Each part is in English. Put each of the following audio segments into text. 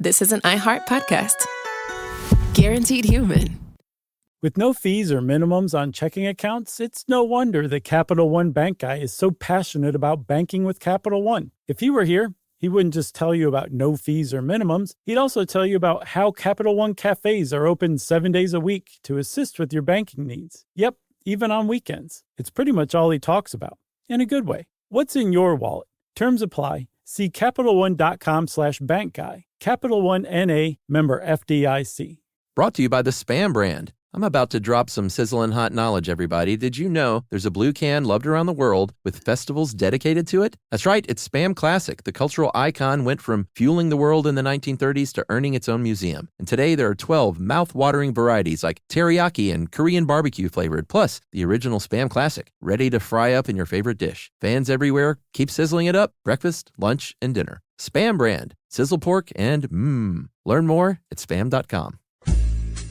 this is an iHeart podcast. Guaranteed human. With no fees or minimums on checking accounts, it's no wonder that Capital One Bank Guy is so passionate about banking with Capital One. If he were here, he wouldn't just tell you about no fees or minimums. He'd also tell you about how Capital One cafes are open 7 days a week to assist with your banking needs. Yep, even on weekends. It's pretty much all he talks about, in a good way. What's in your wallet? Terms apply. See CapitalOne.com/bankguy. Capital One N.A., member FDIC. Brought to you by the Spam brand. I'm about to drop some sizzling hot knowledge, everybody. Did you know there's a blue can loved around the world with festivals dedicated to it? That's right, it's Spam Classic. The cultural icon went from fueling the world in the 1930s to earning its own museum. And today there are 12 mouth-watering varieties like teriyaki and Korean barbecue flavored, plus the original Spam Classic, ready to fry up in your favorite dish. Fans everywhere, keep sizzling it up, breakfast, lunch, and dinner. Spam brand, sizzle pork, and Learn more at spam.com.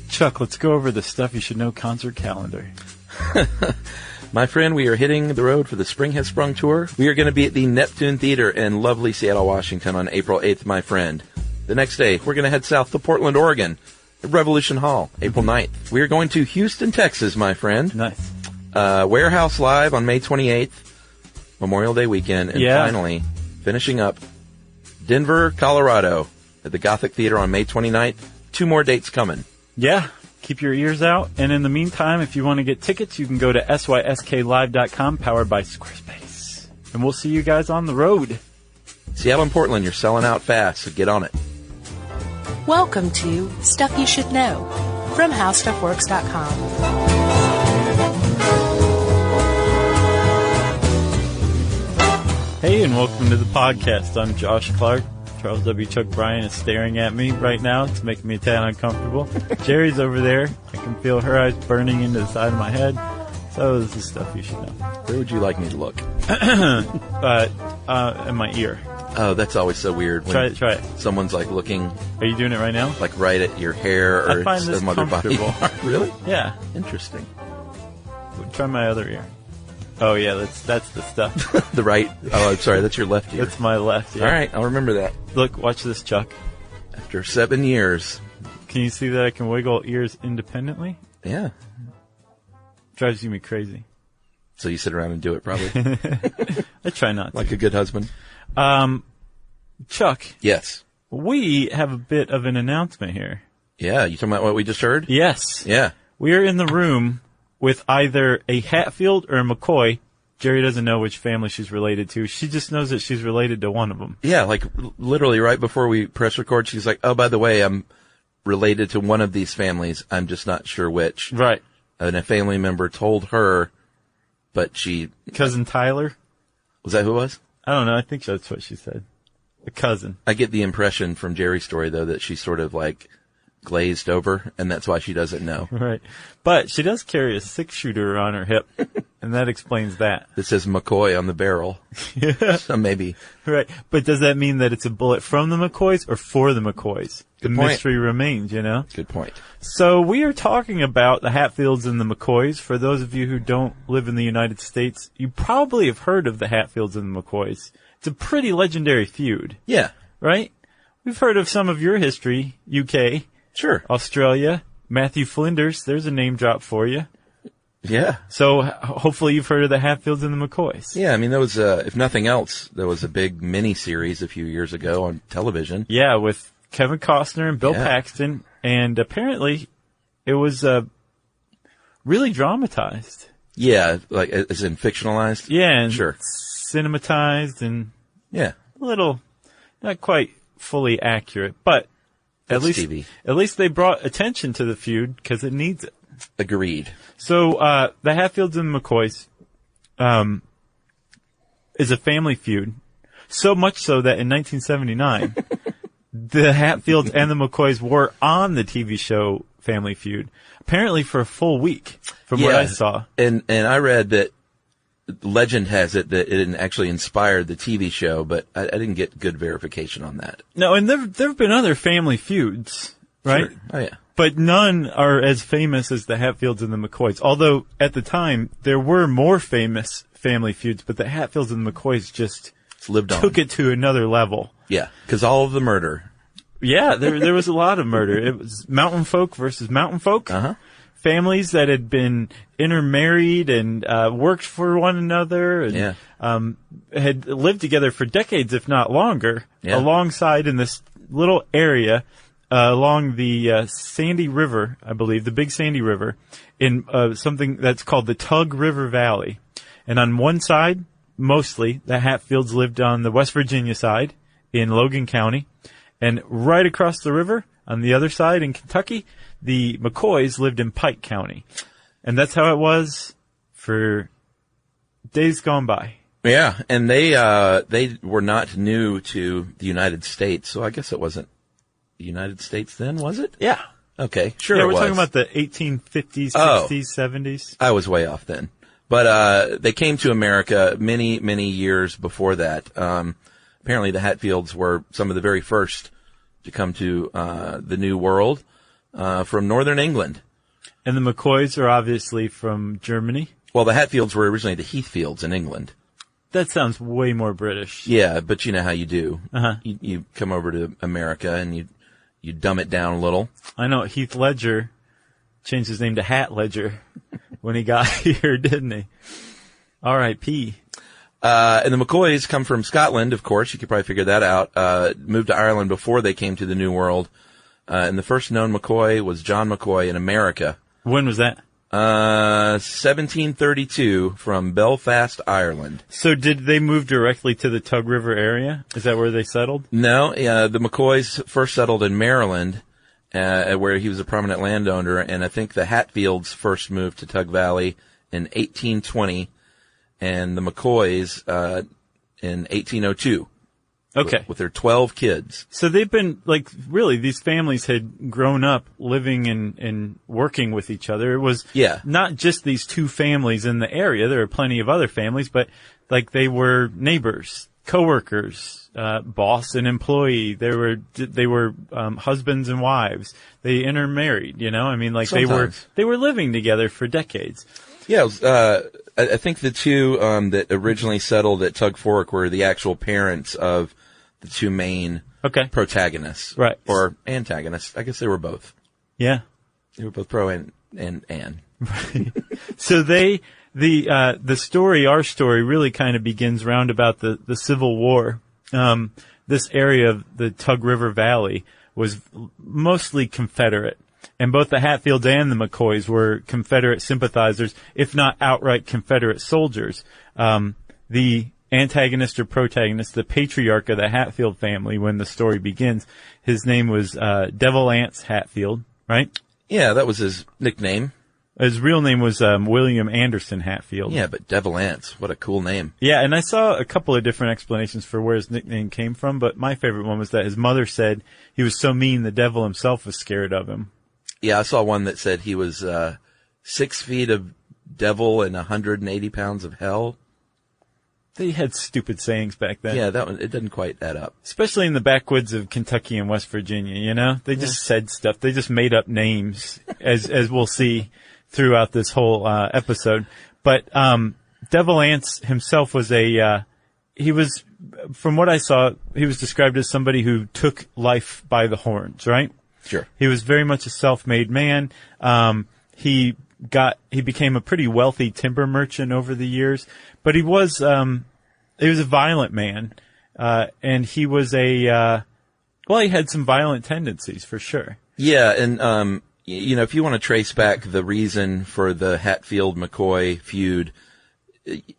Chuck, let's go over the Stuff You Should Know concert calendar. My friend, we are hitting the road for the Spring Has Sprung tour. We are going to be at the Neptune Theater in lovely Seattle, Washington on April 8th, my friend. The next day, we're going to head south to Portland, Oregon, at Revolution Hall, April 9th. We are going to Houston, Texas, my friend. Nice. Warehouse Live on May 28th, Memorial Day weekend. And finally, finishing up, Denver, Colorado, at the Gothic Theater on May 29th. 2 more dates coming. Yeah, keep your ears out. And in the meantime, if you want to get tickets, you can go to sysklive.com, powered by Squarespace. And we'll see you guys on the road. Seattle and Portland, you're selling out fast, so get on it. Welcome to Stuff You Should Know from HowStuffWorks.com. Hey, and welcome to the podcast. I'm Josh Clark. Charles W. Chuck Bryan is staring at me right now. It's making me a tad uncomfortable. Jerry's over there. I can feel her eyes burning into the side of my head. So this is Stuff You Should Know. Where would you like me to look? In my ear. Oh, that's always so weird. Try it. Someone's like looking. Are you doing it right now? Like right at your hair or I find this some other body comfortable. part. Really? Yeah. Interesting. Try my other ear. Oh yeah, that's the stuff. The right. Oh, I'm sorry. That's your left ear. That's my left ear. All right, I'll remember that. Look, watch this, Chuck. After 7 years. Can you see that I can wiggle ears independently? Yeah. Drives me crazy. So you sit around and do it, probably. I try not to. Like a good husband. Chuck. Yes. We have a bit of an announcement here. Yeah, you talking about what we just heard? Yes. Yeah. We are in the room with either a Hatfield or a McCoy. Jerry doesn't know which family she's related to. She just knows that she's related to one of them. Yeah, like literally right before we press record, she's like, oh, by the way, I'm related to one of these families. I'm just not sure which. Right. And a family member told her, but she... Cousin Tyler? Was that who it was? I don't know. I think that's what she said. A cousin. I get the impression from Jerry's story, though, that she's sort of like glazed over, and that's why she doesn't know. Right. But she does carry a 6-shooter on her hip, and that explains that. It says McCoy on the barrel. Yeah. So maybe. Right. But does that mean that it's a bullet from the McCoys or for the McCoys? The mystery remains, you know? Good point. So we are talking about the Hatfields and the McCoys. For those of you who don't live in the United States, you probably have heard of the Hatfields and the McCoys. It's a pretty legendary feud. Yeah. Right? We've heard of some of your history, UK. Sure. Australia. Matthew Flinders, there's a name drop for you. Yeah. So hopefully you've heard of the Hatfields and the McCoys. Yeah, I mean, there was, if nothing else, there was a big mini-series a few years ago on television. Yeah, with Kevin Costner and Bill Paxton. And apparently it was really dramatized. Yeah, like as in fictionalized? Yeah, and sure. Cinematized and a little, not quite fully accurate, but at least they brought attention to the feud because it needs it. Agreed. So the Hatfields and McCoys is a family feud, so much so that in 1979 the Hatfields and the McCoys were on the TV show Family Feud, apparently for a full week, from what I saw. And I read that legend has it that it actually inspired the TV show, but I didn't get good verification on that. No, and there have been other family feuds, right? Sure. Oh, yeah. But none are as famous as the Hatfields and the McCoys. Although, at the time, there were more famous family feuds, but the Hatfields and the McCoys just lived on. Took it to another level. Yeah, because all of the murder Yeah, there was a lot of murder. It was mountain folk versus mountain folk. Uh-huh. Families that had been intermarried and worked for one another and had lived together for decades, if not longer, alongside in this little area along the Sandy River, I believe, the Big Sandy River, in something that's called the Tug River Valley. And on one side, mostly, the Hatfields lived on the West Virginia side in Logan County. And right across the river, on the other side in Kentucky, the McCoys lived in Pike County. And that's how it was for days gone by. Yeah, and they were not new to the United States, so I guess it wasn't the United States then, was it? Yeah. Okay, sure Yeah, it we're was. talking about the 1850s, 60s, 70s. I was way off then. But they came to America many, many years before that. Apparently the Hatfields were some of the very first to come to the New World from northern England. And the McCoys are obviously from Germany. Well, the Hatfields were originally the Heathfields in England. That sounds way more British. Yeah, but you know how you do. Uh-huh. You come over to America and you dumb it down a little. I know Heath Ledger changed his name to Hat Ledger when he got here, didn't he? R.I.P. And the McCoys come from Scotland, of course. You could probably figure that out. Moved to Ireland before they came to the New World. And the first known McCoy was John McCoy in America. When was that? 1732 from Belfast, Ireland. So did they move directly to the Tug River area? Is that where they settled? No, the McCoys first settled in Maryland, where he was a prominent landowner, and I think the Hatfields first moved to Tug Valley in 1820, and the McCoys in 1802. Okay. With their 12 kids. So they've been, like, really, these families had grown up living and working with each other. It was not just these two families in the area. There are plenty of other families, but, like, they were neighbors, coworkers, boss and employee. They were husbands and wives. They intermarried, you know? I mean, like, Sometimes. they were living together for decades. Yeah, it was, I think the two that originally settled at Tug Fork were the actual parents of the two main protagonists. Right. Or antagonists. I guess they were both. Yeah. They were both pro and Anne. Right. So the story, our story, really kind of begins round about the Civil War. This area of the Tug River Valley was mostly Confederate. And both the Hatfields and the McCoys were Confederate sympathizers, if not outright Confederate soldiers. The antagonist or protagonist, the patriarch of the Hatfield family, when the story begins, his name was Devil Anse Hatfield, right? Yeah, that was his nickname. His real name was William Anderson Hatfield. Yeah, but Devil Anse, what a cool name. Yeah, and I saw a couple of different explanations for where his nickname came from, but my favorite one was that his mother said he was so mean the devil himself was scared of him. Yeah, I saw one that said he was 6 feet of devil and 180 pounds of hell. They had stupid sayings back then. Yeah, that one, it didn't quite add up. Especially in the backwoods of Kentucky and West Virginia, you know? They just said stuff. They just made up names, as we'll see throughout this whole episode. But Devil Anse himself was he was, from what I saw, he was described as somebody who took life by the horns, right? Sure. He was very much a self-made man. He became a pretty wealthy timber merchant over the years, but he was a violent man, and he was he had some violent tendencies for sure. Yeah, and you know, if you want to trace back the reason for the Hatfield-McCoy feud,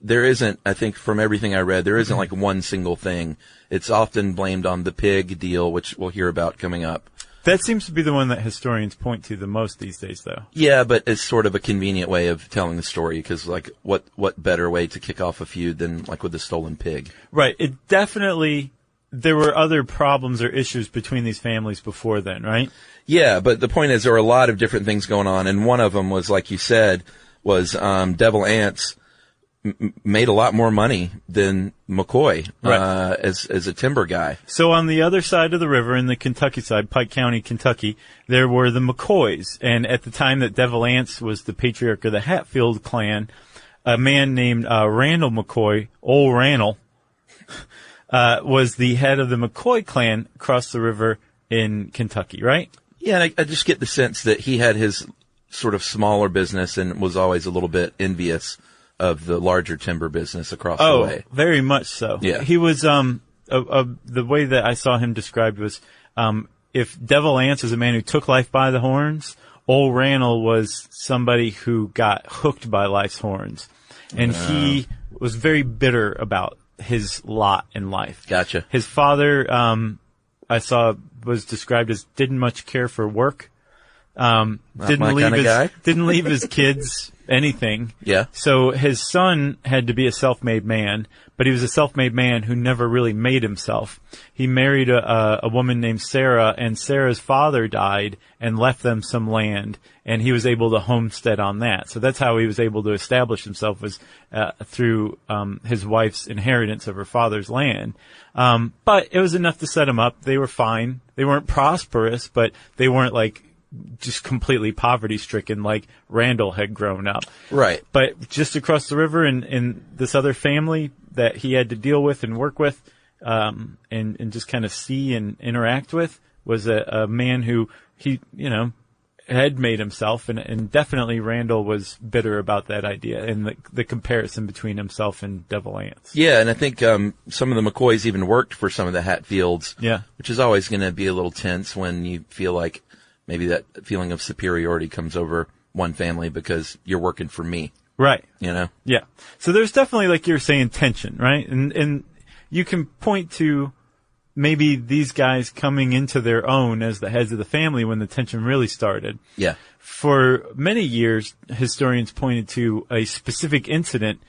there isn't, I think from everything I read, there isn't like one single thing. It's often blamed on the pig deal, which we'll hear about coming up. That seems to be the one that historians point to the most these days, though. Yeah, but it's sort of a convenient way of telling the story, because, like, what better way to kick off a feud than, like, with the stolen pig? Right. It definitely, there were other problems or issues between these families before then, right? Yeah, but the point is there were a lot of different things going on, and one of them was, like you said, was Devil Anse made a lot more money than McCoy as a timber guy. So on the other side of the river, in the Kentucky side, Pike County, Kentucky, there were the McCoys. And at the time that Devil Anse was the patriarch of the Hatfield clan, a man named Randall McCoy, old Randall, was the head of the McCoy clan across the river in Kentucky, right? Yeah, and I just get the sense that he had his sort of smaller business and was always a little bit envious of the larger timber business across the way. Oh, very much so. Yeah. He was, the way that I saw him described was, if Devil Anse was a man who took life by the horns, Old Randall was somebody who got hooked by life's horns. And he was very bitter about his lot in life. Gotcha. His father, I saw, was described as didn't much care for work. Not my kind of guy. Didn't leave his kids anything. Yeah. So his son had to be a self-made man, but he was a self-made man who never really made himself. He married a woman named Sarah, and Sarah's father died and left them some land, and he was able to homestead on that. So that's how he was able to establish himself, was through his wife's inheritance of her father's land. But it was enough to set him up. They were fine. They weren't prosperous, but they weren't like just completely poverty-stricken like Randall had grown up. Right. But just across the river in this other family that he had to deal with and work with, and just kind of see and interact with, was a man who he, had made himself, and definitely Randall was bitter about that idea and the comparison between himself and Devil Anse. Yeah, and I think some of the McCoys even worked for some of the Hatfields. Yeah. Which is always going to be a little tense when you feel like maybe that feeling of superiority comes over one family because you're working for me. Right. Yeah. So there's definitely, like you're saying, tension, right? And you can point to maybe these guys coming into their own as the heads of the family when the tension really started. Yeah. For many years, historians pointed to a specific incident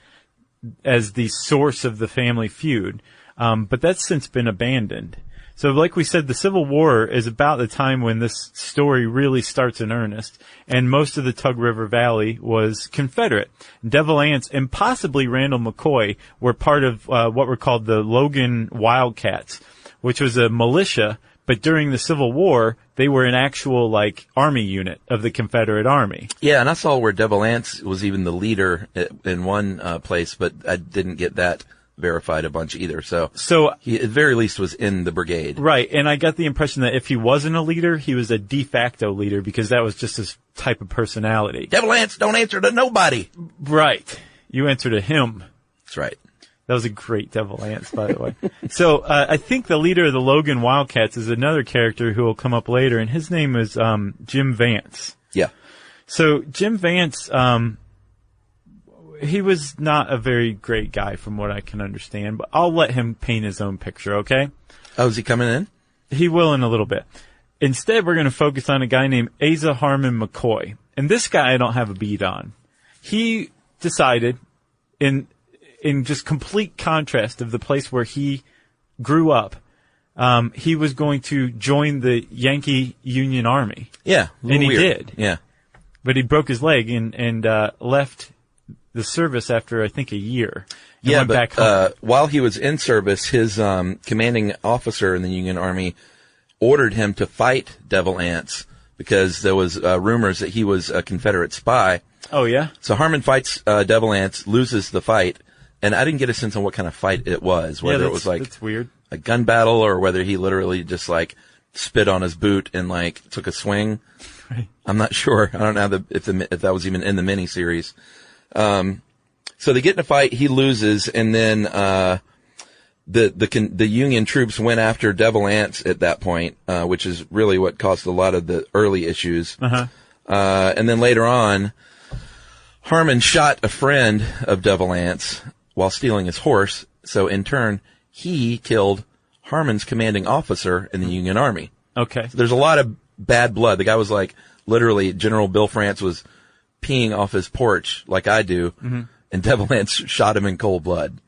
as the source of the family feud, but that's since been abandoned. So like we said, the Civil War is about the time when this story really starts in earnest, and most of the Tug River Valley was Confederate. Devil Anse and possibly Randall McCoy were part of what were called the Logan Wildcats, which was a militia, but during the Civil War, they were an actual, army unit of the Confederate Army. Yeah, and I saw where Devil Anse was even the leader in one place, but I didn't get that verified a bunch either. So he at the very least was in the brigade. Right, and I got the impression that if he wasn't a leader, he was a de facto leader because that was just his type of personality. Devil Anse don't answer to nobody. Right. You answer to him. That's right. That was a great Devil Anse, by the way. So I think the leader of the Logan Wildcats is another character who will come up later, and his name is Jim Vance. Yeah. So Jim Vance, he was not a very great guy from what I can understand, but I'll let him paint his own picture, okay? Oh, is he coming in? He will in a little bit. Instead, we're going to focus on a guy named Asa Harmon McCoy. And this guy I don't have a beat on. He decided, in just complete contrast of the place where he grew up, he was going to join the Yankee Union Army. Yeah. And he weird. did. Yeah. But he broke his leg and left the service after, I think, a year. And went back home. While he was in service, his commanding officer in the Union Army ordered him to fight Devil Anse because there was rumors that he was a Confederate spy. Oh, yeah? So Harmon fights Devil Anse, loses the fight, and I didn't get a sense on what kind of fight it was, whether it was that's weird. A gun battle or whether he literally just spit on his boot and took a swing. Right. I'm not sure. I don't know if that was even in the miniseries. So they get in a fight, he loses, and then the Union troops went after Devil Anse at that point, which is really what caused a lot of the early issues. Uh-huh. And then later on, Harmon shot a friend of Devil Anse while stealing his horse, so in turn, he killed Harmon's commanding officer in the Union Army. Okay. So there's a lot of bad blood. The guy was literally, General Bill France was peeing off his porch like I do, and Devil Anse shot him in cold blood.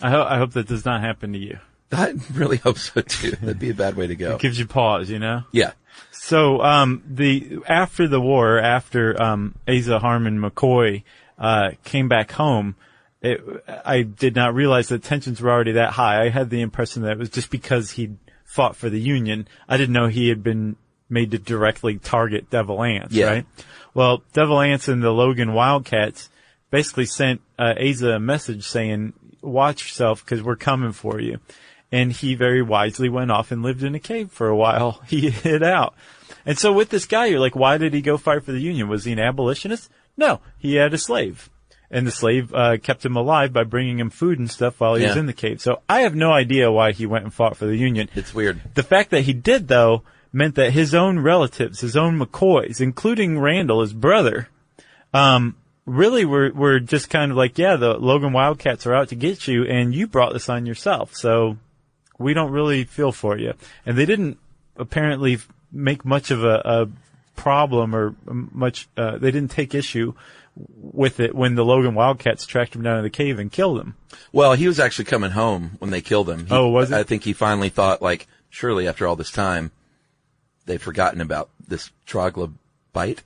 I hope that does not happen to you. I really hope so too. That'd be a bad way to go. It gives you pause, Yeah. So, after the war, after Asa Harmon McCoy came back home, I did not realize that tensions were already that high. I had the impression that it was just because he'd fought for the Union. I didn't know he had been made to directly target Devil Anse, right? Well, Devil Anse and the Logan Wildcats basically sent Asa a message saying, watch yourself because we're coming for you. and he very wisely went off and lived in a cave for a while. He hid out. And so with this guy, you're like, why did he go fight for the Union? Was he an abolitionist? No, he had a slave. And the slave kept him alive by bringing him food and stuff while he was in the cave. So I have no idea why he went and fought for the Union. It's weird. The fact that he did, though, meant that his own relatives, his own McCoys, including Randall, his brother, really were just kind of like, yeah, the Logan Wildcats are out to get you, and you brought this on yourself. So we don't really feel for you. And they didn't apparently make much of a problem or much, they didn't take issue with it when the Logan Wildcats tracked him down to the cave and killed him. Well, he was actually coming home when they killed him. Was it? I think he finally thought, like, surely after all this time, they've forgotten about this troglodyte.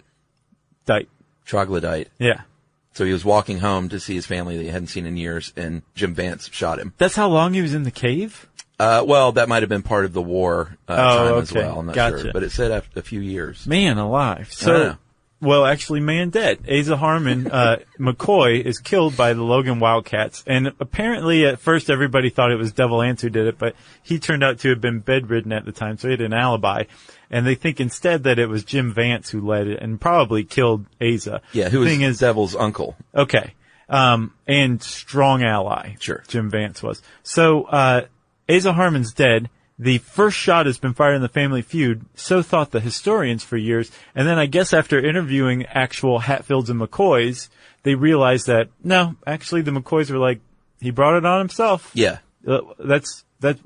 Troglodyte. Yeah. So he was walking home to see his family that he hadn't seen in years, and Jim Vance shot him. That's how long he was in the cave? Well, that might have been part of the war time as well. I'm not Gotcha. sure. But it said after a few years. Man alive. So, well, actually, man dead. Asa Harmon McCoy is killed by the Logan Wildcats. And apparently, at first, everybody thought it was Devil Anse who did it, but he turned out to have been bedridden at the time, so he had an alibi. And they think instead that it was Jim Vance who led it and probably killed Asa. Yeah, who is Devil's uncle. Okay. And strong ally. Sure. Jim Vance was. So, Asa Harmon's dead. The first shot has been fired in the family feud, so thought the historians for years. And then I guess after interviewing actual Hatfields and McCoys, they realized that, no, actually the McCoys were like, he brought it on himself. Yeah.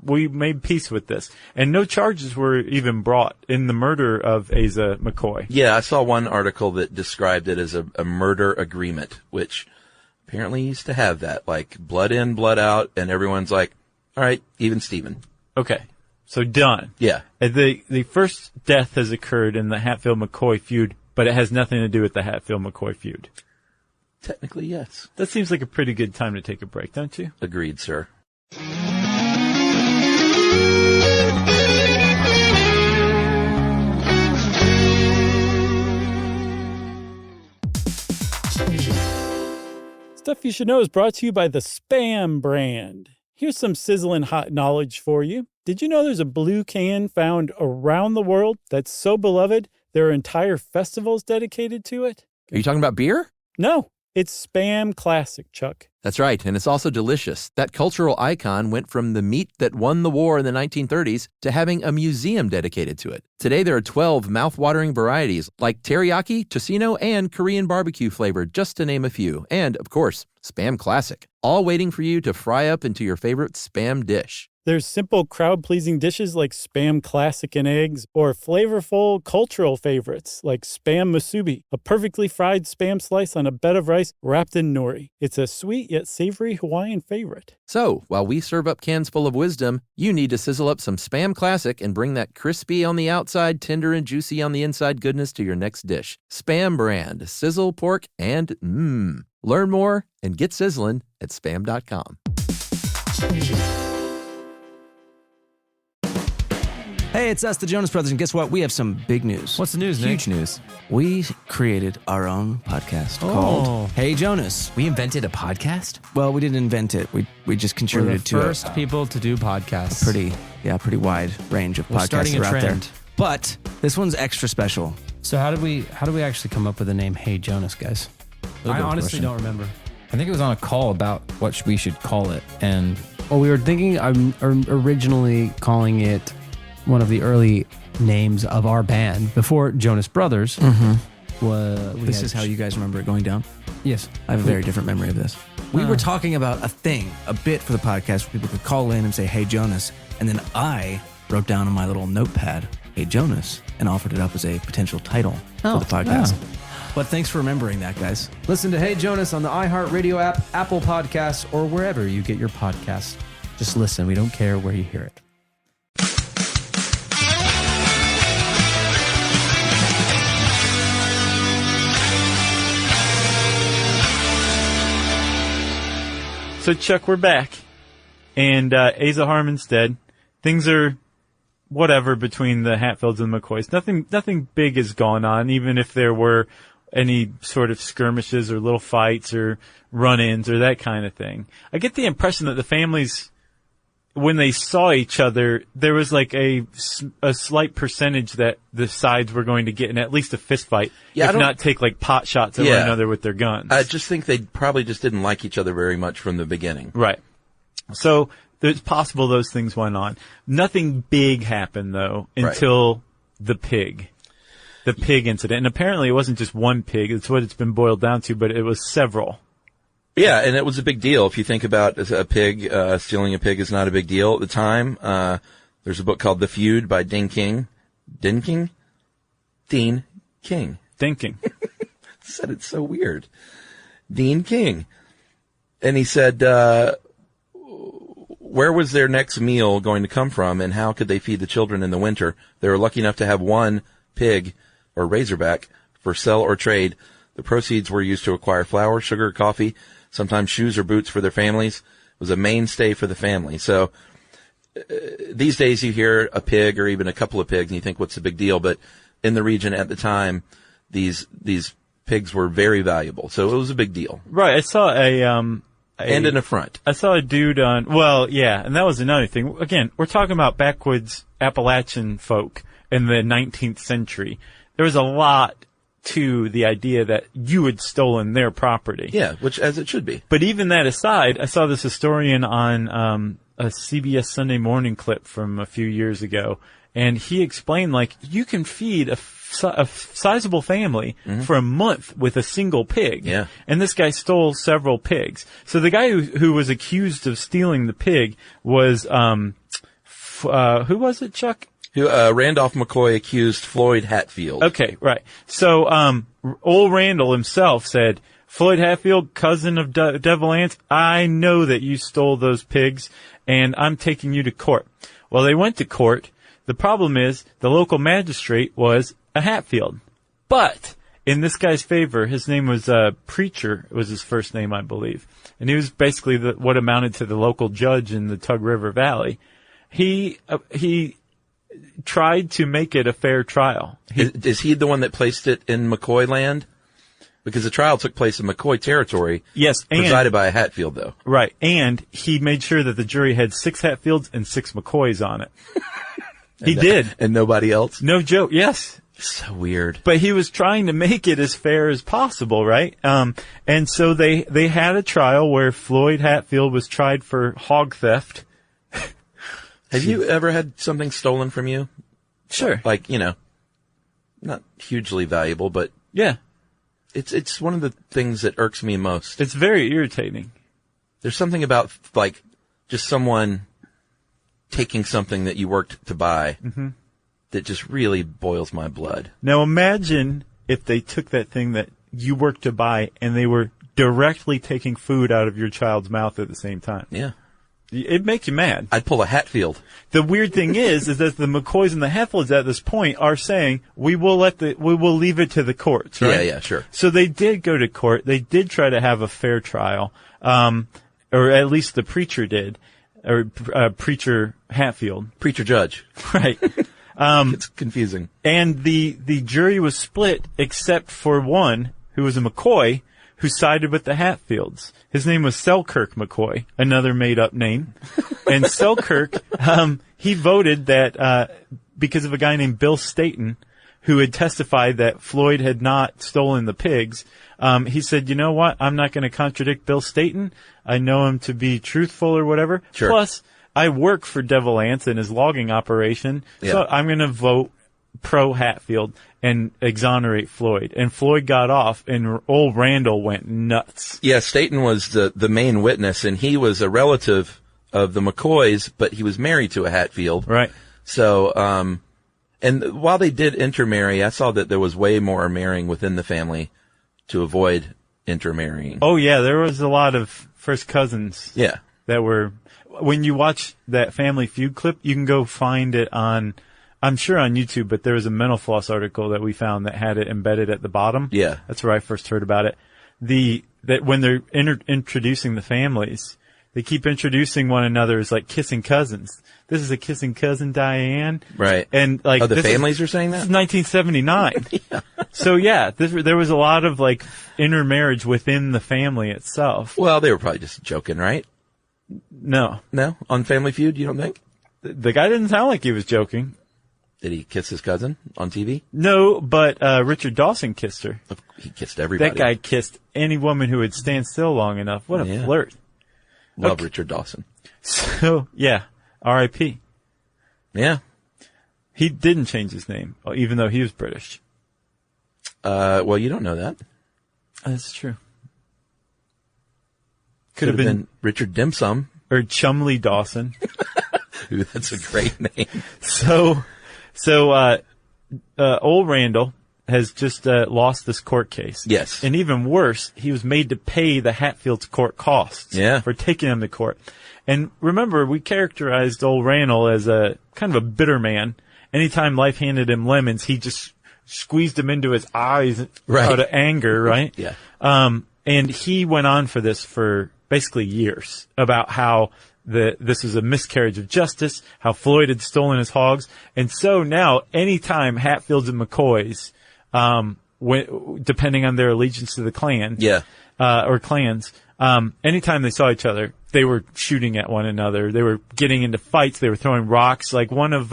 We made peace with this. And no charges were even brought in the murder of Asa McCoy. Yeah, I saw one article that described it as a murder agreement, which apparently used to have that, like blood in, blood out, and everyone's like, all right, even Steven. Okay. So done. Yeah. The first death has occurred in the Hatfield-McCoy feud, but it has nothing to do with the Hatfield-McCoy feud. Technically, yes. That seems like a pretty good time to take a break, don't you? Agreed, sir. Stuff You Should Know is brought to you by the Spam brand. Here's some sizzling hot knowledge for you. Did you know there's a blue can found around the world that's so beloved there are entire festivals dedicated to it? Are you talking about beer? No, it's Spam Classic, Chuck. That's right, and it's also delicious. That cultural icon went from the meat that won the war in the 1930s to having a museum dedicated to it. Today there are 12 mouth-watering varieties like teriyaki, tocino, and Korean barbecue flavor, just to name a few. And, of course, Spam Classic, all waiting for you to fry up into your favorite Spam dish. There's simple crowd-pleasing dishes like Spam Classic and eggs, or flavorful cultural favorites like Spam Musubi, a perfectly fried Spam slice on a bed of rice wrapped in nori. It's a sweet yet savory Hawaiian favorite. So, while we serve up cans full of wisdom, you need to sizzle up some Spam Classic and bring that crispy on the outside, tender and juicy on the inside goodness to your next dish. Spam brand, sizzle, pork, and Learn more and get sizzling at spam.com. Hey, it's us, the Jonas Brothers, and guess what? We have some big news. What's the news, Nick? Huge news. We created our own podcast called Hey Jonas. We invented a podcast? Well, we didn't invent it. We just contributed to We're the first people to do podcasts. Pretty wide range of We're podcasts starting a that are out there. trend. But this one's extra special. So how did we actually come up with the name Hey Jonas, guys? I honestly don't remember. I think it was on a call about what we should call it, and Well, we were thinking originally calling it one of the early names of our band before Jonas Brothers. This is how you guys remember it going down? Yes. I have a very different memory of this. We were talking about a bit for the podcast where people could call in and say, Hey Jonas, and then I wrote down on my little notepad, Hey Jonas, and offered it up as a potential title for the podcast. But thanks for remembering that, guys. Listen to Hey Jonas on the iHeartRadio app, Apple Podcasts, or wherever you get your podcasts. Just listen. We don't care where you hear it. So, Chuck, we're back. And Asa Harmon's dead. Things are whatever between the Hatfields and the McCoys. Nothing big has gone on, even if there were any sort of skirmishes or little fights or run-ins or that kind of thing. I get the impression that the families, when they saw each other, there was like a slight percentage that the sides were going to get in at least a fist fight, if not take like pot shots at one another with their guns. I just think they probably just didn't like each other very much from the beginning. Right. So it's possible those things went on. Nothing big happened though until the pig incident. And apparently it wasn't just one pig. It's what it's been boiled down to, but it was several. Yeah, and it was a big deal. If you think about a pig, stealing a pig is not a big deal at the time. There's a book called The Feud by Dean King. Dean King. Said it so weird. Dean King. And he said, where was their next meal going to come from, and how could they feed the children in the winter? They were lucky enough to have one pig or razorback for sell or trade. The proceeds were used to acquire flour, sugar, coffee, sometimes shoes or boots for their families. It was a mainstay for the family. So these days you hear a pig or even a couple of pigs and you think, what's the big deal? But in the region at the time, these pigs were very valuable. So it was a big deal. Right. I saw and an affront. I saw a dude and that was another thing. Again, we're talking about backwoods Appalachian folk in the 19th century. There was a lot to the idea that you had stolen their property. Yeah, which as it should be. But even that aside, I saw this historian on a CBS Sunday Morning clip from a few years ago, and he explained, like, you can feed a sizable family for a month with a single pig. Yeah. And this guy stole several pigs. So the guy who was accused of stealing the pig was, who was it, Chuck? Randolph McCoy accused Floyd Hatfield. Okay, right. So, old Randall himself said, Floyd Hatfield, cousin of Devil Anse, I know that you stole those pigs, and I'm taking you to court. Well, they went to court. The problem is, the local magistrate was a Hatfield. But, in this guy's favor, his name was, Preacher, was his first name, I believe. And he was basically what amounted to the local judge in the Tug River Valley. He tried to make it a fair trial. Is he the one that placed it in McCoy land? Because the trial took place in McCoy territory. Yes, presided by a Hatfield, though. Right, and he made sure that the jury had 6 Hatfields and 6 McCoys on it. He did. And nobody else? No joke, yes. So weird. But he was trying to make it as fair as possible, right? And so they had a trial where Floyd Hatfield was tried for hog theft. Have you ever had something stolen from you? Sure. Like, not hugely valuable, but yeah, it's one of the things that irks me most. It's very irritating. There's something about, like, just someone taking something that you worked to buy that just really boils my blood. Now imagine if they took that thing that you worked to buy and they were directly taking food out of your child's mouth at the same time. Yeah. It'd make you mad. I'd pull a Hatfield. The weird thing is that the McCoys and the Hatfields at this point are saying, we will leave it to the courts, right? Yeah, sure. So they did go to court. They did try to have a fair trial. Or at least the preacher did. Or, Preacher Hatfield. Preacher judge. Right. It's confusing. And the jury was split except for one who was a McCoy who sided with the Hatfields. His name was Selkirk McCoy, another made-up name. And Selkirk, he voted that because of a guy named Bill Staton, who had testified that Floyd had not stolen the pigs, he said, you know what, I'm not going to contradict Bill Staton. I know him to be truthful or whatever. Sure. Plus, I work for Devil Anse in his logging operation, so I'm going to vote pro-Hatfield and exonerate Floyd. And Floyd got off, and old Randall went nuts. Yeah, Staton was the main witness, and he was a relative of the McCoys, but he was married to a Hatfield. Right. So, and while they did intermarry, I saw that there was way more marrying within the family to avoid intermarrying. Oh, yeah, there was a lot of first cousins. Yeah. That were, when you watch that Family Feud clip, you can go find it on, I'm sure on YouTube, but there was a Mental Floss article that we found that had it embedded at the bottom. Yeah. That's where I first heard about it. That when they're introducing the families, they keep introducing one another as like kissing cousins. This is a kissing cousin, Diane. Right. And like, the families are saying that? This is 1979. Yeah. So yeah, there was a lot of like intermarriage within the family itself. Well, they were probably just joking, right? No. No? On Family Feud, you don't think? The guy didn't sound like he was joking. Did he kiss his cousin on TV? No, but Richard Dawson kissed her. He kissed everybody. That guy kissed any woman who would stand still long enough. What a flirt. Love Richard Dawson. So, yeah, R.I.P. Yeah. He didn't change his name, even though he was British. Well, you don't know that. That's true. Could have been Richard Dim Sum. Or Chumley Dawson. Ooh, that's a great name. So, old Randall has just lost this court case. Yes. And even worse, he was made to pay the Hatfields court costs for taking him to court. And remember, we characterized old Randall as a kind of a bitter man. Anytime life handed him lemons, he just squeezed them into his eyes out of anger, right? Yeah. And he went on for this for basically years about how this is a miscarriage of justice, how Floyd had stolen his hogs. And so now, anytime Hatfields and McCoys, depending on their allegiance to the Klan, or clans, anytime they saw each other, they were shooting at one another. They were getting into fights. They were throwing rocks. Like one of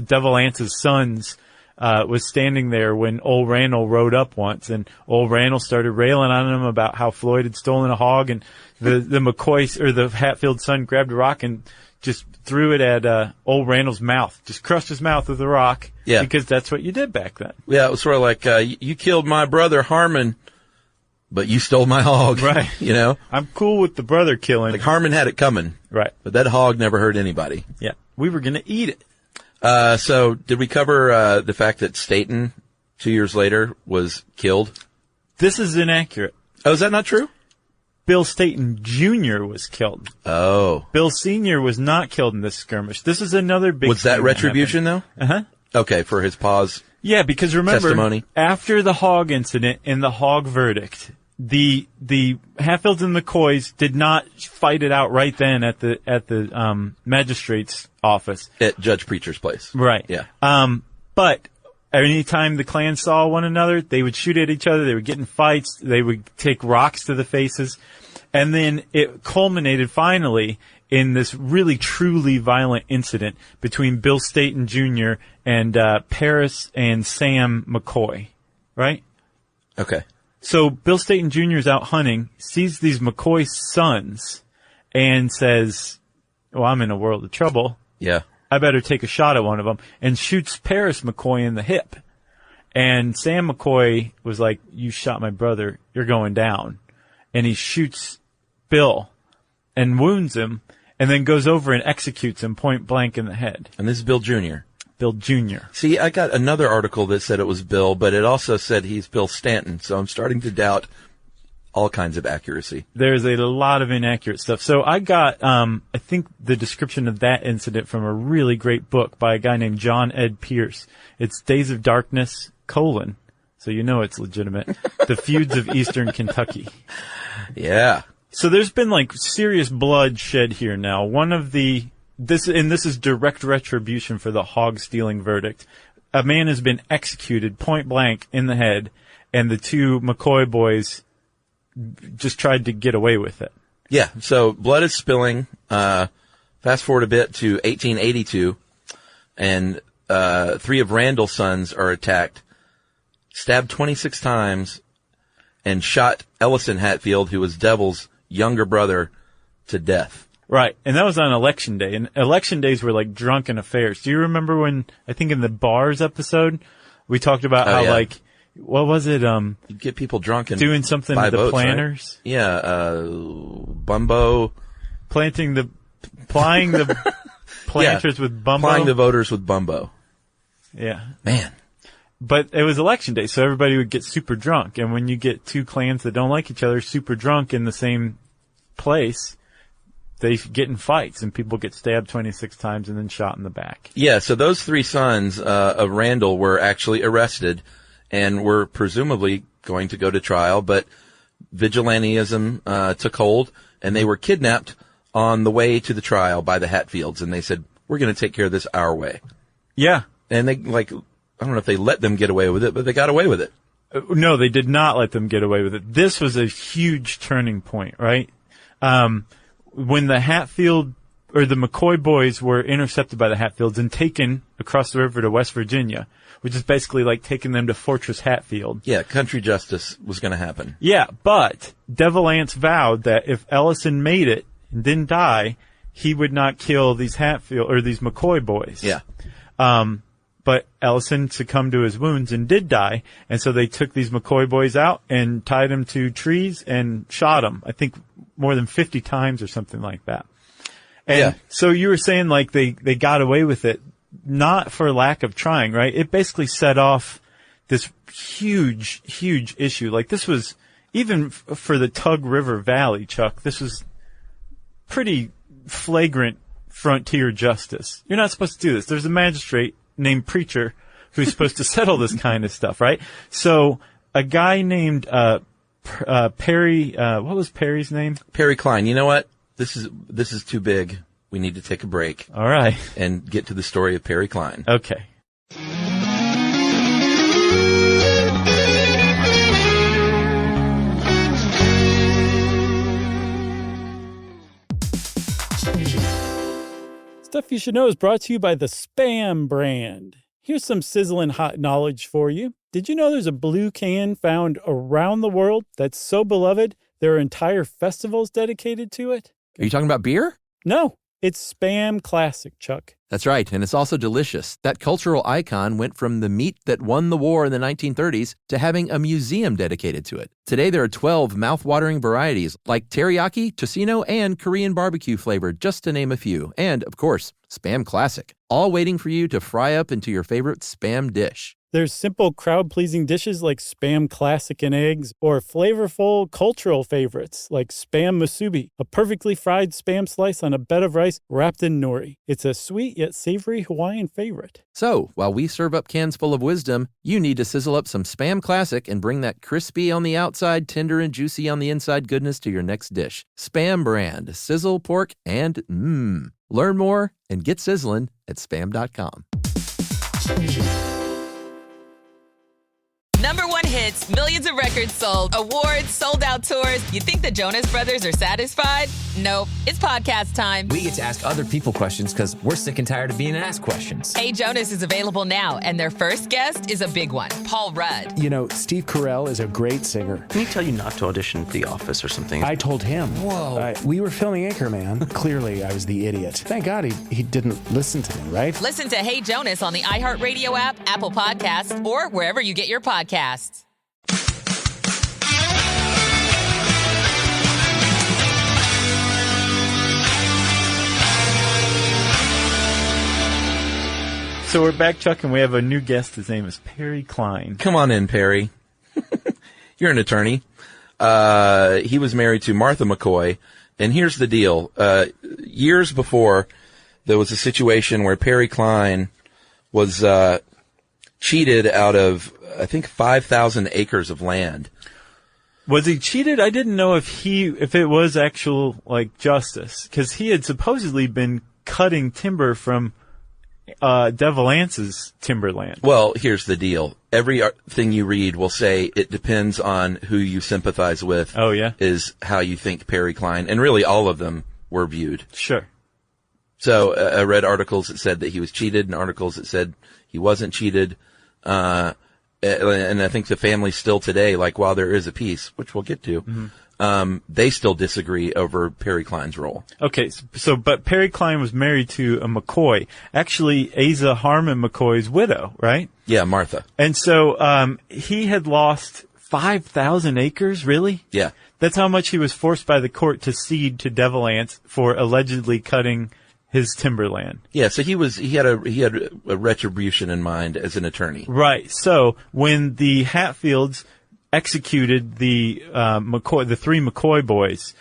Devil Ance's sons, was standing there when old Randall rode up once, and old Randall started railing on him about how Floyd had stolen a hog, and the McCoy, or the Hatfield son, grabbed a rock and just threw it at old Randall's mouth. Just crushed his mouth with a rock. Yeah. Because that's what you did back then. Yeah, it was sort of like, you killed my brother Harmon, but you stole my hog. Right. You know? I'm cool with the brother killing. Like Harmon had it coming. Right. But that hog never hurt anybody. Yeah. We were gonna eat it. So did we cover, the fact that Staten 2 years later was killed? This is inaccurate. Oh, is that not true? Bill Staten Jr. was killed. Oh. Bill Sr. was not killed in this skirmish. This is another big... Was that retribution, though? Uh-huh. Okay, for his pause. Yeah, because remember, testimony. After the hog incident and the hog verdict, the Hatfields and McCoys did not fight it out right then at the magistrate's office. At Judge Preacher's place. Right. Yeah. But anytime the clans saw one another, they would shoot at each other. They would get in fights. They would take rocks to the faces. And then it culminated finally in this really truly violent incident between Bill Staten Jr. and Paris and Sam McCoy. Right? Okay. So Bill Staten Jr. is out hunting, sees these McCoy sons, and says, well, I'm in a world of trouble. Yeah. I better take a shot at one of them, and shoots Paris McCoy in the hip. And Sam McCoy was like, you shot my brother, you're going down. And he shoots Bill and wounds him, and then goes over and executes him point blank in the head. And this is Bill Jr. Bill Jr. See, I got another article that said it was Bill, but it also said he's Bill Stanton, so I'm starting to doubt all kinds of accuracy. There's a lot of inaccurate stuff. So I got, I think the description of that incident from a really great book by a guy named John Ed Pierce. It's Days of Darkness, so you know it's legitimate. The Feuds of Eastern Kentucky. Yeah. So there's been like serious blood shed here now. This is direct retribution for the hog stealing verdict. A man has been executed point blank in the head, and the two McCoy boys just tried to get away with it. Yeah, so blood is spilling. Fast forward a bit to 1882, and 3 of Randall's sons are attacked, stabbed 26 times, and shot Ellison Hatfield, who was Devil's younger brother, to death. Right, and that was on election day, and election days were like drunken affairs. Do you remember when, I think in the bars episode, we talked about how like, what was it, you get people drunk and doing something to the votes, planters? Right? Yeah, bumbo. Plying the planters with bumbo? Plying the voters with bumbo. Yeah. Man. But it was election day, so everybody would get super drunk, and when you get two clans that don't like each other super drunk in the same place, they get in fights, and people get stabbed 26 times and then shot in the back. Yeah, so those 3 sons of Randall were actually arrested and were presumably going to go to trial, but vigilantism took hold, and they were kidnapped on the way to the trial by the Hatfields, and they said, we're going to take care of this our way. Yeah. And they, I don't know if they let them get away with it, but they got away with it. No, they did not let them get away with it. This was a huge turning point, right? When the Hatfield or the McCoy boys were intercepted by the Hatfields and taken across the river to West Virginia, which is basically like taking them to Fortress Hatfield. Yeah, country justice was going to happen. Yeah, but Devil Anse vowed that if Ellison made it and didn't die, he would not kill these Hatfield or these McCoy boys. Yeah. But Ellison succumbed to his wounds and did die, and so they took these McCoy boys out and tied them to trees and shot them, I think more than 50 times or something like that. And so you were saying like they got away with it, not for lack of trying, right? It basically set off this huge, huge issue. Like this was, even for the Tug River Valley, Chuck, this was pretty flagrant frontier justice. You're not supposed to do this. There's a magistrate named Preacher who's supposed to settle this kind of stuff, right? So a guy named Perry, what was Perry's name? Perry Klein. You know what? This is too big. We need to take a break. All right. And get to the story of Perry Klein. Okay. Stuff You Should Know is brought to you by the Spam brand. Here's some sizzling hot knowledge for you. Did you know there's a blue can found around the world that's so beloved there are entire festivals dedicated to it? Are you talking about beer? No, it's Spam Classic, Chuck. That's right, and it's also delicious. That cultural icon went from the meat that won the war in the 1930s to having a museum dedicated to it. Today there are 12 mouth-watering varieties like teriyaki, tocino, and Korean barbecue flavor, just to name a few. And, of course, Spam Classic, all waiting for you to fry up into your favorite Spam dish. There's simple crowd-pleasing dishes like Spam Classic and eggs, or flavorful cultural favorites like Spam Musubi, a perfectly fried Spam slice on a bed of rice wrapped in nori. It's a sweet yet savory Hawaiian favorite. So, while we serve up cans full of wisdom, you need to sizzle up some Spam Classic and bring that crispy on the outside, tender and juicy on the inside goodness to your next dish. Spam brand, sizzle, pork, and mmm. Learn more and get sizzling at spam.com. Number one hits, millions of records sold, awards, sold-out tours. You think the Jonas Brothers are satisfied? Nope. It's podcast time. We get to ask other people questions because we're sick and tired of being asked questions. Hey Jonas is available now, and their first guest is a big one, Paul Rudd. You know, Steve Carell is a great singer. Didn't he tell you not to audition for The Office or something? I told him. Whoa. We were filming Anchorman. Clearly, I was the idiot. Thank God he didn't listen to me, right? Listen to Hey Jonas on the iHeartRadio app, Apple Podcasts, or wherever you get your podcasts. So we're back, Chuck, and we have a new guest. His name is Perry Klein. Come on in, Perry. You're an attorney. He was married to Martha McCoy, and here's the deal. Years before, there was a situation where Perry Klein was cheated out of, I think, 5,000 acres of land. Was he cheated? I didn't know if it was actual, like, justice, because he had supposedly been cutting timber from Devil Anse's timberland. Well, here's the deal. Every thing you read will say it depends on who you sympathize with. Oh, yeah? Is how you think Perry Klein, and really all of them were viewed. Sure. So I read articles that said that he was cheated and articles that said he wasn't cheated. And I think the family still today, like while there is a peace, which we'll get to, they still disagree over Perry Klein's role. Okay, but Perry Klein was married to a McCoy, actually Asa Harmon McCoy's widow, right? Yeah, Martha. And so he had lost 5,000 acres, really? Yeah. That's how much he was forced by the court to cede to Devil Anse for allegedly cutting his timberland. Yeah, so he had a retribution in mind as an attorney. Right. So when the Hatfields executed the three McCoy boys,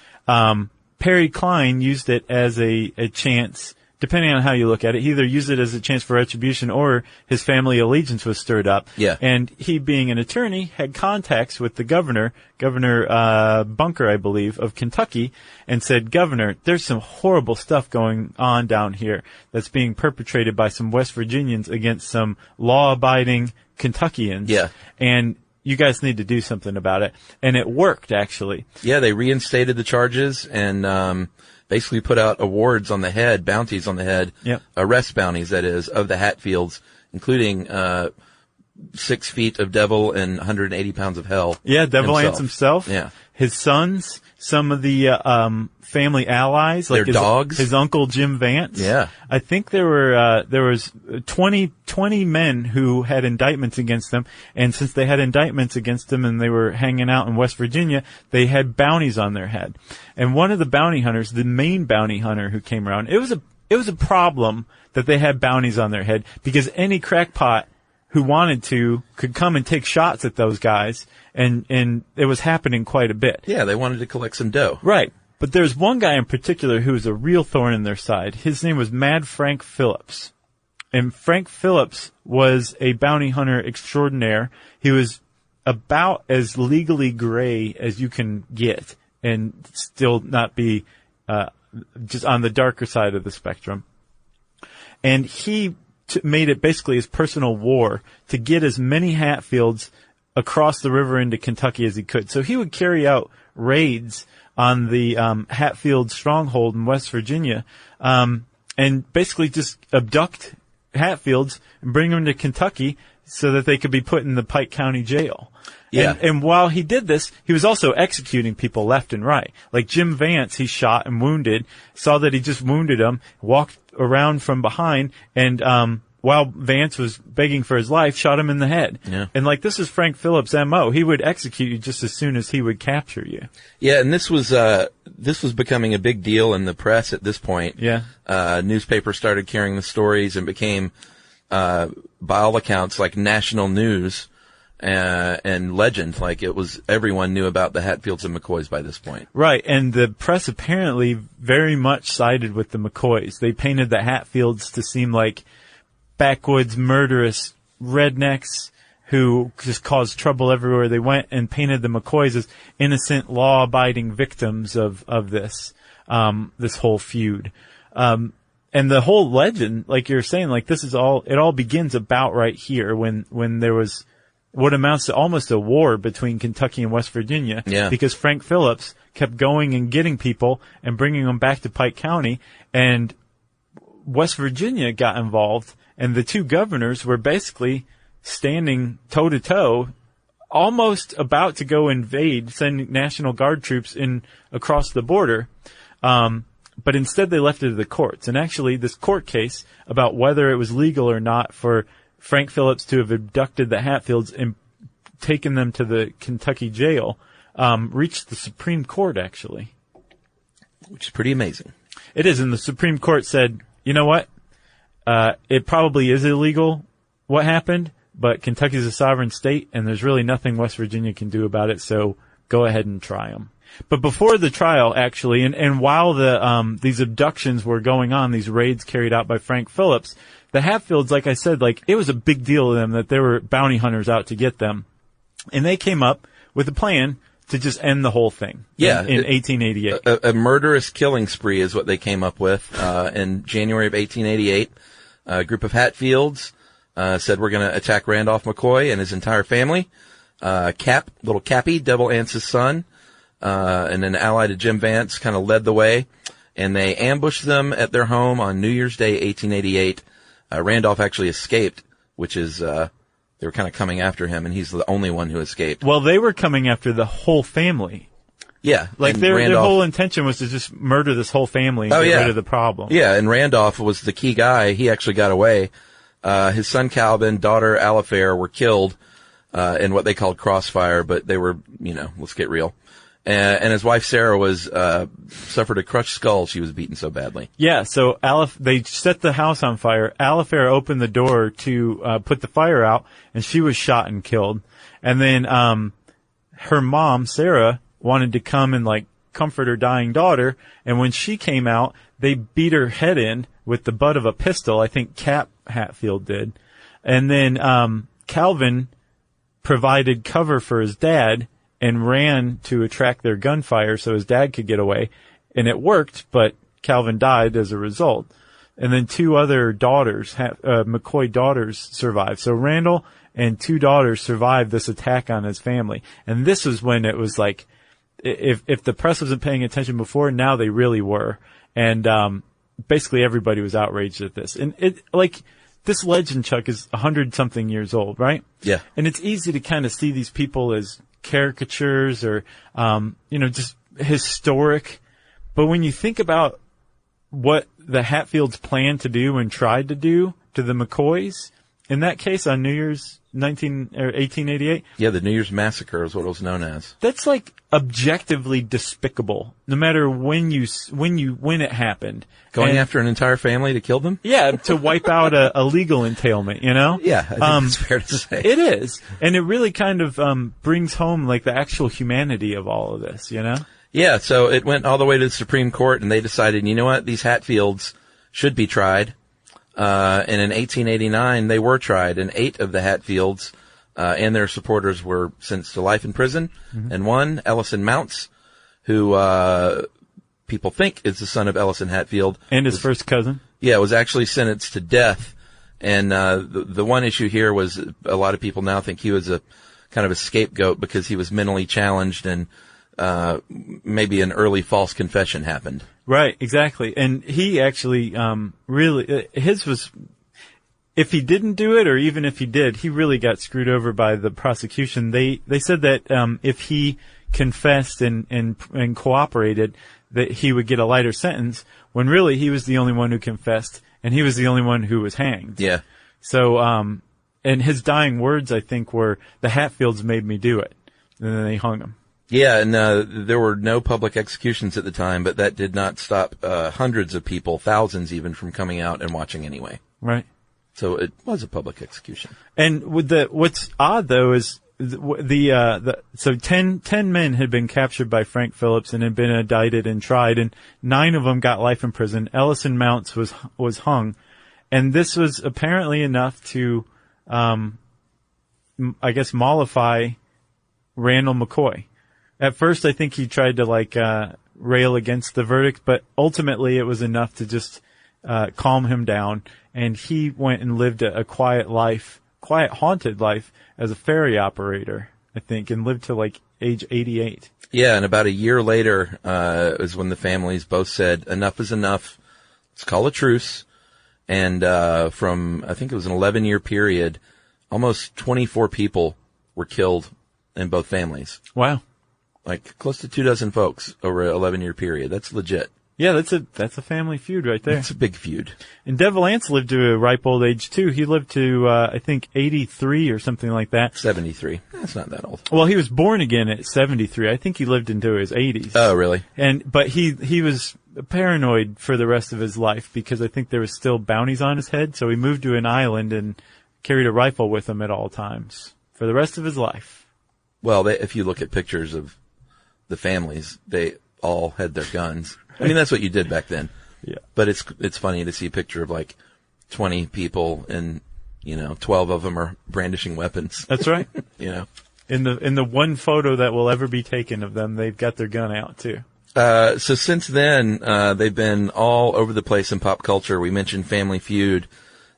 Perry Klein used it as a chance, depending on how you look at it. He either used it as a chance for retribution or his family allegiance was stirred up. Yeah. And he, being an attorney, had contacts with the Governor Bunker, I believe, of Kentucky, and said, Governor, there's some horrible stuff going on down here that's being perpetrated by some West Virginians against some law-abiding Kentuckians. Yeah. And you guys need to do something about it. And it worked, actually. Yeah, they reinstated the charges and basically put out awards on the head, bounties on the head, arrest bounties, that is, of the Hatfields, including 6 feet of devil and 180 pounds of hell. Yeah, Devil Ants himself. Yeah. His sons, some of the family allies, like their dogs, his uncle Jim Vance. Yeah, I think there was 20 men who had indictments against them, and since they had indictments against them and they were hanging out in West Virginia, they had bounties on their head. And one of the bounty hunters, the main bounty hunter who came around, it was a problem that they had bounties on their head, because any crackpot who wanted to could come and take shots at those guys, and it was happening quite a bit. Yeah, they wanted to collect some dough. Right. But there's one guy in particular who was a real thorn in their side. His name was Mad Frank Phillips. And Frank Phillips was a bounty hunter extraordinaire. He was about as legally gray as you can get and still not be just on the darker side of the spectrum. And he made it basically his personal war to get as many Hatfields across the river into Kentucky as he could. So he would carry out raids on the Hatfield stronghold in West Virginia, and basically just abduct Hatfields and bring them to Kentucky so that they could be put in the Pike County Jail. Yeah. And while he did this, he was also executing people left and right. Like Jim Vance, he shot and wounded, saw that he just wounded him, walked around from behind, and while Vance was begging for his life, shot him in the head. Yeah. And like, this is Frank Phillips' MO. He would execute you just as soon as he would capture you. Yeah, and this was becoming a big deal in the press at this point. Yeah. Newspapers started carrying the stories and became, by all accounts, like national news, and legend. Like, it was, everyone knew about the Hatfields and McCoys by this point. Right. And the press apparently very much sided with the McCoys. They painted the Hatfields to seem like backwoods, murderous rednecks who just caused trouble everywhere they went, and painted the McCoys as innocent, law-abiding victims of this whole feud. And the whole legend, like you're saying, like, it all begins about right here when there was what amounts to almost a war between Kentucky and West Virginia. Yeah. Because Frank Phillips kept going and getting people and bringing them back to Pike County, and West Virginia got involved. And the two governors were basically standing toe-to-toe, almost about to go invade, send National Guard troops in across the border. But instead they left it to the courts. And actually, this court case about whether it was legal or not for Frank Phillips to have abducted the Hatfields and taken them to the Kentucky jail reached the Supreme Court, actually. Which is pretty amazing. It is. And the Supreme Court said, you know what? It probably is illegal what happened, but Kentucky's a sovereign state, and there's really nothing West Virginia can do about it, so go ahead and try them. But before the trial, actually, and while these abductions were going on, these raids carried out by Frank Phillips, the Hatfields, like I said, like, it was a big deal to them that there were bounty hunters out to get them. And they came up with a plan to just end the whole thing. Yeah. In 1888. A murderous killing spree is what they came up with, in January of 1888. A group of Hatfields, said we're gonna attack Randolph McCoy and his entire family. Little Cappy, Devil Ance's son, and an ally to Jim Vance kind of led the way, and they ambushed them at their home on New Year's Day, 1888. Randolph actually escaped, which is, they were kind of coming after him, and he's the only one who escaped. Well, they were coming after the whole family. Yeah. Like, their whole intention was to just murder this whole family and get rid of the problem. Yeah, and Randolph was the key guy. He actually got away. His son Calvin, daughter Alifair were killed, in what they called crossfire, but they were, let's get real. And his wife Sarah suffered a crushed skull. She was beaten so badly. Yeah, so they set the house on fire. Alifair opened the door to put the fire out, and she was shot and killed. And then her mom, Sarah, wanted to come and, like, comfort her dying daughter, and when she came out, they beat her head in with the butt of a pistol. I think Cap Hatfield did. And then Calvin provided cover for his dad and ran to attract their gunfire so his dad could get away. And it worked, but Calvin died as a result. And then two other daughters, McCoy daughters, survived. So Randall and 2 daughters survived this attack on his family. And this was when it was like, if the press wasn't paying attention before, now they really were. And basically everybody was outraged at this. And this legend, Chuck, is 100-something years old, right? Yeah. And it's easy to kind of see these people as caricatures or, just historic. But when you think about what the Hatfields planned to do and tried to do to the McCoys, in that case on New Year's 1888. Yeah, the New Year's Massacre is what it was known as. That's like objectively despicable, no matter when it happened. Going after an entire family to kill them? Yeah, to wipe out a legal entailment, you know? Yeah, I think that's fair to say. It is. And it really kind of brings home like the actual humanity of all of this, you know? Yeah, so it went all the way to the Supreme Court, and they decided, you know what, these Hatfields should be tried. And in 1889, they were tried, and 8 of the Hatfields and their supporters were sentenced to life in prison. Mm-hmm. And one, Ellison Mounts, who people think is the son of Ellison Hatfield. And his first cousin. Yeah, was actually sentenced to death. And the one issue here was a lot of people now think he was a kind of a scapegoat because he was mentally challenged and maybe an early false confession happened. Right, exactly. And he actually really his was, if he didn't do it or even if he did, he really got screwed over by the prosecution. They said that if he confessed and cooperated, that he would get a lighter sentence, when really he was the only one who confessed and he was the only one who was hanged. Yeah. So and his dying words, I think, were, "The Hatfields made me do it." And then they hung him. Yeah, and there were no public executions at the time, but that did not stop hundreds of people, thousands even, from coming out and watching anyway. Right. So it was a public execution. And with what's odd though is so 10 men had been captured by Frank Phillips and had been indicted and tried, and 9 of them got life in prison. Ellison Mounts was hung, and this was apparently enough to, I guess, mollify Randall McCoy. At first, I think he tried to rail against the verdict, but ultimately it was enough to just calm him down, and he went and lived a quiet haunted life as a ferry operator, I think, and lived to age 88. Yeah, and about a year later is when the families both said, enough is enough, let's call a truce. And from, I think it was an 11-year period, almost 24 people were killed in both families. Wow. Like close to 24 folks over an 11-year period. That's legit. Yeah, that's a family feud right there. That's a big feud. And Devil Anse lived to a ripe old age too. He lived to, I think 83 or something like that. 73. That's not that old. Well, he was born again at 73. I think he lived into his 80s. Oh, really? But he was paranoid for the rest of his life because I think there was still bounties on his head. So he moved to an island and carried a rifle with him at all times for the rest of his life. Well, if you look at pictures of the families, they all had their guns. I mean, that's what you did back then. Yeah. But it's funny to see a picture of 20 people and, 12 of them are brandishing weapons. That's right. In the one photo that will ever be taken of them, they've got their gun out too. So since then, they've been all over the place in pop culture. We mentioned Family Feud.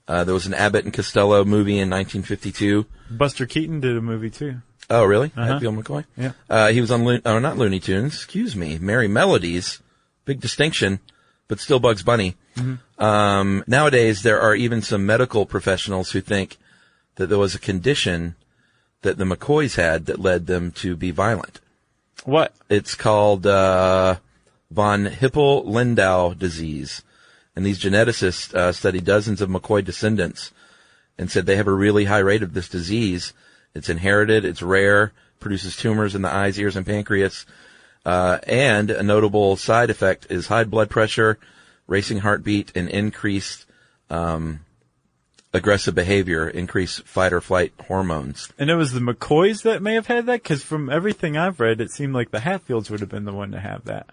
There was an Abbott and Costello movie in 1952. Buster Keaton did a movie too. Oh, really? Uh-huh. Hatfield McCoy? Yeah. He was on, not Looney Tunes, excuse me, Merry Melodies. Big distinction, but still Bugs Bunny. Mm-hmm. Nowadays, there are even some medical professionals who think that there was a condition that the McCoys had that led them to be violent. What? It's called von Hippel-Lindau disease. And these geneticists studied dozens of McCoy descendants and said they have a really high rate of this disease. It's inherited, it's rare, produces tumors in the eyes, ears, and pancreas. And a notable side effect is high blood pressure, racing heartbeat, and increased aggressive behavior, increased fight or flight hormones. And it was the McCoys that may have had that? Because from everything I've read, it seemed like the Hatfields would have been the one to have that.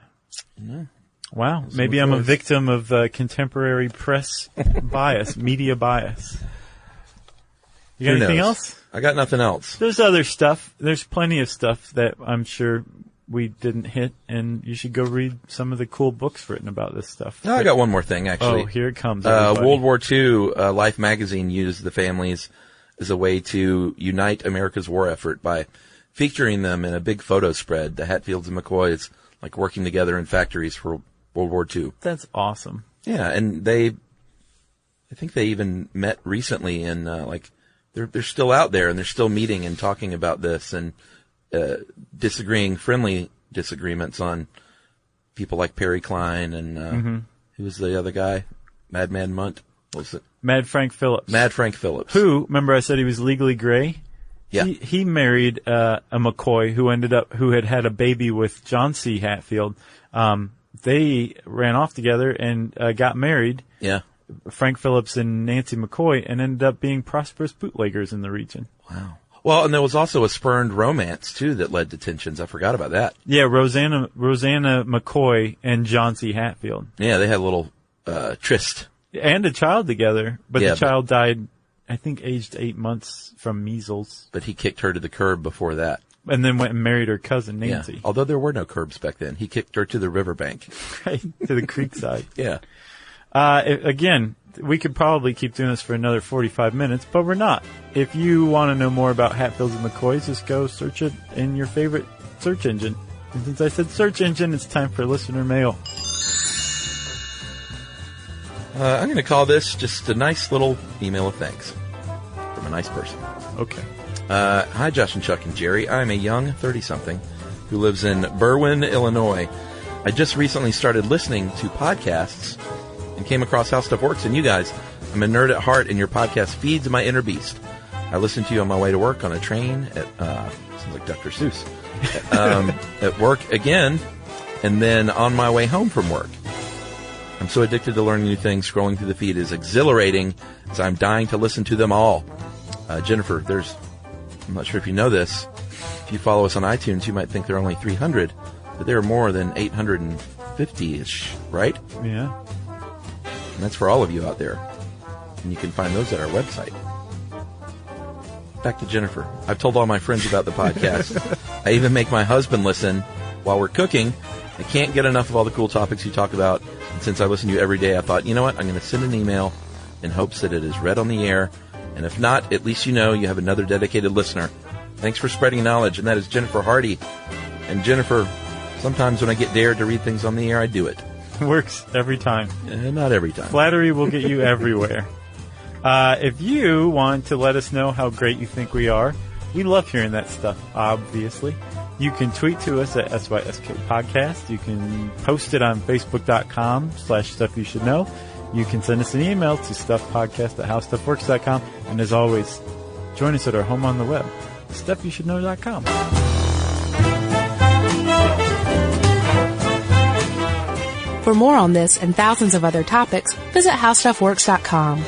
Yeah. Wow. Maybe I'm a victim of contemporary press bias, media bias. You got anything else? I got nothing else. There's other stuff. There's plenty of stuff that I'm sure we didn't hit, and you should go read some of the cool books written about this stuff. No, I got one more thing, actually. Oh, here it comes. World War II, Life magazine used the families as a way to unite America's war effort by featuring them in a big photo spread, the Hatfields and McCoys, like working together in factories for World War II. That's awesome. Yeah, and I think they even met recently, and they're still out there, and they're still meeting and talking about this and friendly disagreements on people like Perry Klein and who was the other guy? Madman Munt? What was it? Mad Frank Phillips. Mad Frank Phillips. Who, remember I said he was legally gray? Yeah. He married a McCoy who had a baby with John C. Hatfield. They ran off together and got married. Yeah. Frank Phillips and Nancy McCoy, and ended up being prosperous bootleggers in the region. Wow. Well, and there was also a spurned romance, too, that led to tensions. I forgot about that. Yeah, Rosanna McCoy and John C. Hatfield. Yeah, they had a little tryst. And a child together, but the child died, I think, aged 8 months from measles. But he kicked her to the curb before that. And then went and married her cousin, Nancy. Yeah. Although there were no curbs back then. He kicked her to the riverbank. Right, to the creek side. Yeah. Again, we could probably keep doing this for another 45 minutes, but we're not. If you want to know more about Hatfields and McCoys, just go search it in your favorite search engine. And since I said search engine, it's time for listener mail. I'm going to call this just a nice little email of thanks from a nice person. Okay. Hi, Josh and Chuck and Jerry. I'm a young 30-something who lives in Berwyn, Illinois. I just recently started listening to podcasts and came across How Stuff Works and you guys. I'm a nerd at heart, and your podcast feeds my inner beast. I listen to you on my way to work, on a train, at sounds like Dr. Seuss, at work again, and then on my way home from work. I'm so addicted to learning new things. Scrolling through the feed is exhilarating, as I'm dying to listen to them all. Jennifer, I'm not sure if you know this. If you follow us on iTunes, you might think there are only 300, but there are more than 850-ish, right? Yeah. And that's for all of you out there. And you can find those at our website. Back to Jennifer. I've told all my friends about the podcast. I even make my husband listen while we're cooking. I can't get enough of all the cool topics you talk about. And since I listen to you every day, I thought, you know what? I'm going to send an email in hopes that it is read on the air. And if not, at least you know you have another dedicated listener. Thanks for spreading knowledge. And that is Jennifer Hardy. And Jennifer, sometimes when I get dared to read things on the air, I do it. Works every time. Not every time. Flattery will get you everywhere. If you want to let us know how great you think we are, we love hearing that stuff, obviously. You can tweet to us at SYSK Podcast. You can post it on Facebook.com/Stuff You Should Know. You can send us an email to stuffpodcast@howstuffworks.com. And as always, join us at our home on the web, stuffyoushouldknow.com. For more on this and thousands of other topics, visit howstuffworks.com.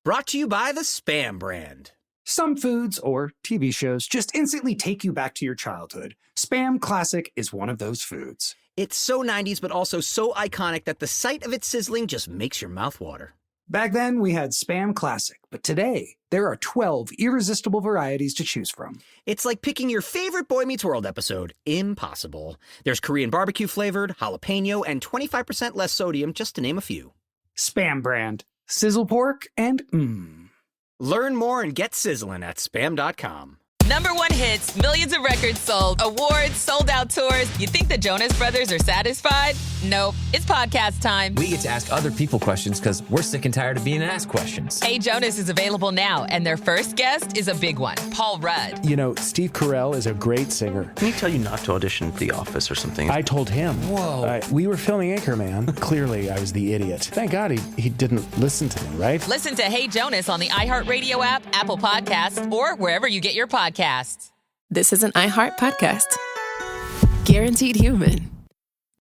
Brought to you by the Spam brand. Some foods or TV shows just instantly take you back to your childhood. Spam Classic is one of those foods. It's so 90s, but also so iconic that the sight of it sizzling just makes your mouth water. Back then, we had Spam Classic, but today, there are 12 irresistible varieties to choose from. It's like picking your favorite Boy Meets World episode. Impossible. There's Korean barbecue flavored, jalapeno, and 25% less sodium, just to name a few. Spam brand. Sizzle pork and Learn more and get sizzling at spam.com. #1 hits, millions of records sold, awards, sold out tours. You think the Jonas Brothers are satisfied? Nope. It's podcast time. We get to ask other people questions because we're sick and tired of being asked questions. Hey Jonas is available now, and their first guest is a big one, Paul Rudd. You know, Steve Carell is a great singer. Can he tell you not to audition for The Office or something? I told him. Whoa. We were filming Anchorman. Clearly, I was the idiot. Thank God he didn't listen to me, right? Listen to Hey Jonas on the iHeartRadio app, Apple Podcasts, or wherever you get your podcasts. This is an iHeart podcast. Guaranteed human.